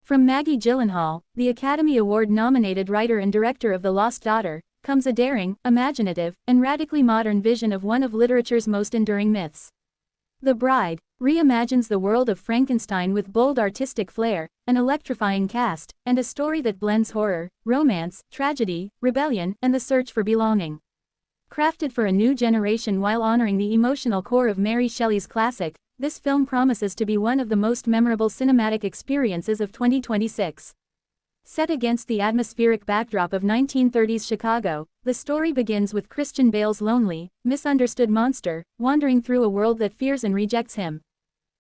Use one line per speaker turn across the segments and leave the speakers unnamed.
From Maggie Gyllenhaal, the Academy Award-nominated writer and director of The Lost Daughter, comes a daring, imaginative, and radically modern vision of one of literature's most enduring myths. The Bride reimagines the world of Frankenstein with bold artistic flair, an electrifying cast, and a story that blends horror, romance, tragedy, rebellion, and the search for belonging. Crafted for a new generation while honoring the emotional core of Mary Shelley's classic, this film promises to be one of the most memorable cinematic experiences of 2026. Set against the atmospheric backdrop of 1930s Chicago, the story begins with Christian Bale's lonely, misunderstood monster, wandering through a world that fears and rejects him.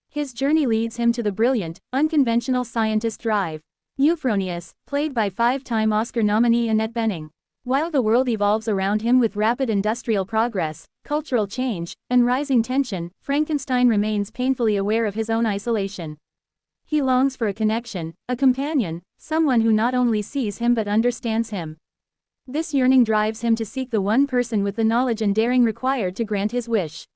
His journey leads him to the brilliant, unconventional scientist Drive, Euphronious, played by five-time Oscar nominee Annette Bening. While the world evolves around him with rapid industrial progress, cultural change, and rising tension, Frankenstein remains painfully aware of his own isolation. He longs for a connection, a companion, someone who not only sees him but understands him. This yearning drives him to seek the one person with the knowledge and daring required to grant his wish.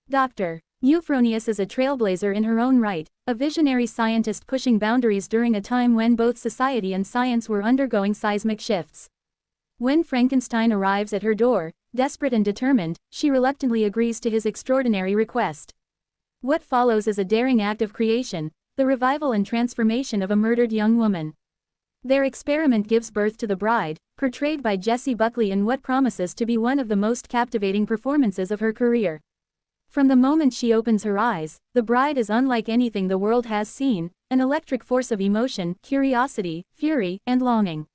Dr. Euphronious is a trailblazer in her own right, a visionary scientist pushing boundaries during a time when both society and science were undergoing seismic shifts. When Frankenstein arrives at her door, desperate and determined, she reluctantly agrees to his extraordinary request. What follows is a daring act of creation, the revival and transformation of a murdered young woman. Their experiment gives birth to the Bride, portrayed by Jessie Buckley in what promises to be one of the most captivating performances of her career. From the moment she opens her eyes, the Bride is unlike anything the world has seen, an electric force of emotion, curiosity, fury, and longing.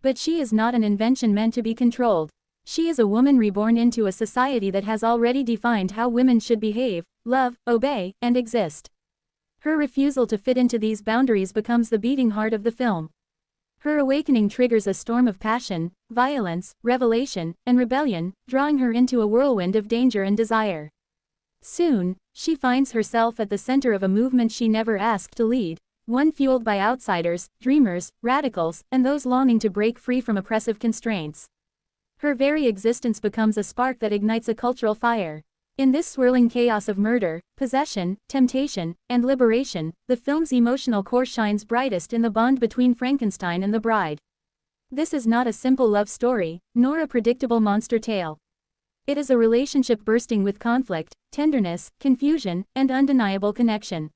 But she is not an invention meant to be controlled. She is a woman reborn into a society that has already defined how women should behave, love, obey, and exist. Her refusal to fit into these boundaries becomes the beating heart of the film. Her awakening triggers a storm of passion, violence, revelation, and rebellion, drawing her into a whirlwind of danger and desire. Soon, she finds herself at the center of a movement she never asked to lead, one fueled by outsiders, dreamers, radicals, and those longing to break free from oppressive constraints. Her very existence becomes a spark that ignites a cultural fire. In this swirling chaos of murder, possession, temptation, and liberation, the film's emotional core shines brightest in the bond between Frankenstein and the Bride. This is not a simple love story, nor a predictable monster tale. It is a relationship bursting with conflict, tenderness, confusion, and undeniable connection.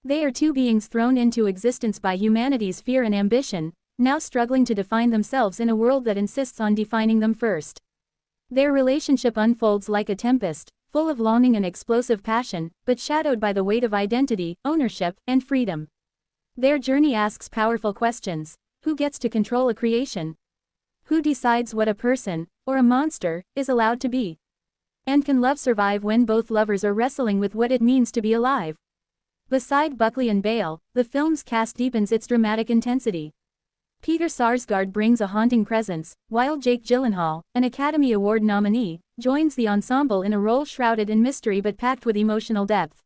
They are two beings thrown into existence by humanity's fear and ambition, now struggling to define themselves in a world that insists on defining them first. Their relationship unfolds like a tempest, full of longing and explosive passion, but shadowed by the weight of identity, ownership, and freedom. Their journey asks powerful questions. Who gets to control a creation? Who decides what a person, or a monster, is allowed to be? And can love survive when both lovers are wrestling with what it means to be alive? Beside Buckley and Bale, the film's cast deepens its dramatic intensity. Peter Sarsgaard brings a haunting presence, while Jake Gyllenhaal, an Academy Award nominee, joins the ensemble in a role shrouded in mystery but packed with emotional depth.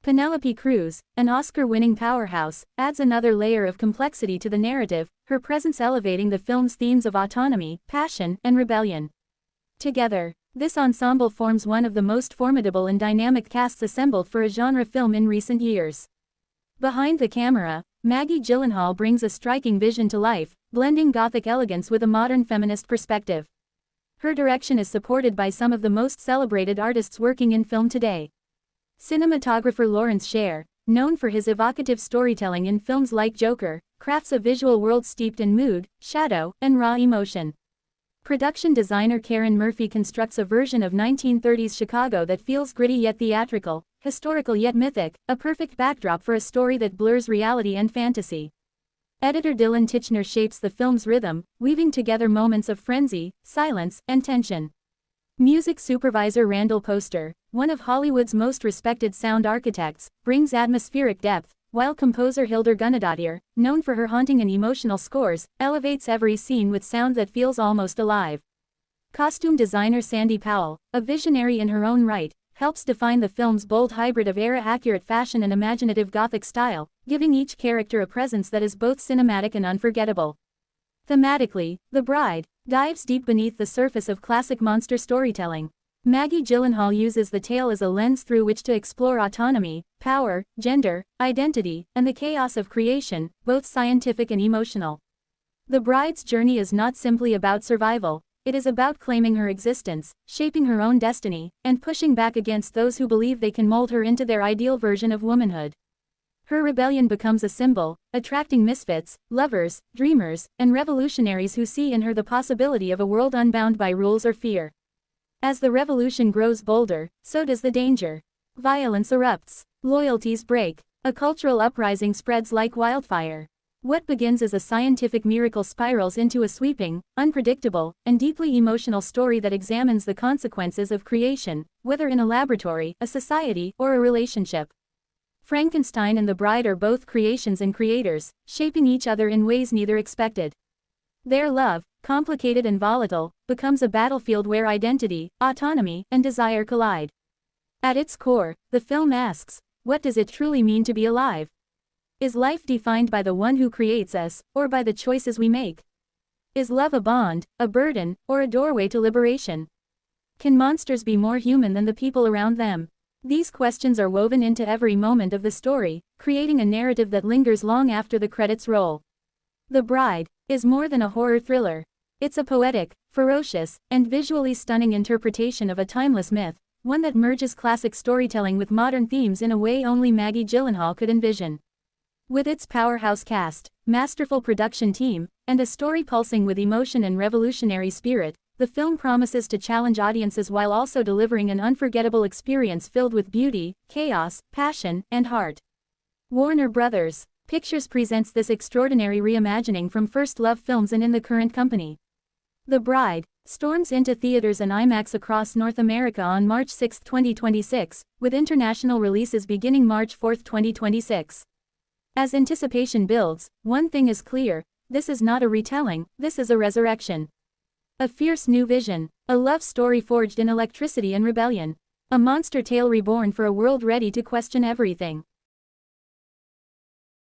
Penélope Cruz, an Oscar-winning powerhouse, adds another layer of complexity to the narrative, her presence elevating the film's themes of autonomy, passion, and rebellion. Together, this ensemble forms one of the most formidable and dynamic casts assembled for a genre film in recent years. Behind the camera, Maggie Gyllenhaal brings a striking vision to life, blending gothic elegance with a modern feminist perspective. Her direction is supported by some of the most celebrated artists working in film today. Cinematographer Lawrence Sher, known for his evocative storytelling in films like Joker, crafts a visual world steeped in mood, shadow, and raw emotion. Production designer Keren constructs a version of 1930s Chicago that feels gritty yet theatrical, historical yet mythic, a perfect backdrop for a story that blurs reality and fantasy. Editor Dylan Titchener shapes the film's rhythm, weaving together moments of frenzy, silence, and tension. Music supervisor Randall Poster, one of Hollywood's most respected sound architects, brings atmospheric depth, while composer Hildur Gunnadóttir, known for her haunting and emotional scores, elevates every scene with sound that feels almost alive. Costume designer Sandy Powell, a visionary in her own right, helps define the film's bold hybrid of era-accurate fashion and imaginative Gothic style, giving each character a presence that is both cinematic and unforgettable. Thematically, The Bride dives deep beneath the surface of classic monster storytelling. Maggie Gyllenhaal uses the tale as a lens through which to explore autonomy, power, gender, identity, and the chaos of creation, both scientific and emotional. The bride's journey is not simply about survival, it is about claiming her existence, shaping her own destiny, and pushing back against those who believe they can mold her into their ideal version of womanhood. Her rebellion becomes a symbol, attracting misfits, lovers, dreamers, and revolutionaries who see in her the possibility of a world unbound by rules or fear. As the revolution grows bolder, so does the danger. Violence erupts, loyalties break, a cultural uprising spreads like wildfire. What begins as a scientific miracle spirals into a sweeping, unpredictable, and deeply emotional story that examines the consequences of creation, whether in a laboratory, a society, or a relationship. Frankenstein and the Bride are both creations and creators, shaping each other in ways neither expected. Their love, complicated and volatile, becomes a battlefield where identity, autonomy, and desire collide. At its core, the film asks, what does it truly mean to be alive? Is life defined by the one who creates us, or by the choices we make? Is love a bond, a burden, or a doorway to liberation? Can monsters be more human than the people around them? These questions are woven into every moment of the story, creating a narrative that lingers long after the credits roll. The Bride is more than a horror thriller. It's a poetic, ferocious, and visually stunning interpretation of a timeless myth, one that merges classic storytelling with modern themes in a way only Maggie Gyllenhaal could envision. With its powerhouse cast, masterful production team, and a story pulsing with emotion and revolutionary spirit, the film promises to challenge audiences while also delivering an unforgettable experience filled with beauty, chaos, passion, and heart. Warner Bros. Pictures presents this extraordinary reimagining from First Love Films and in the current company. The Bride storms into theaters and IMAX across North America on March 6, 2026, with international releases beginning March 4, 2026. As anticipation builds, one thing is clear, this is not a retelling, this is a resurrection. A fierce new vision, a love story forged in electricity and rebellion. A monster tale reborn for a world ready to question everything.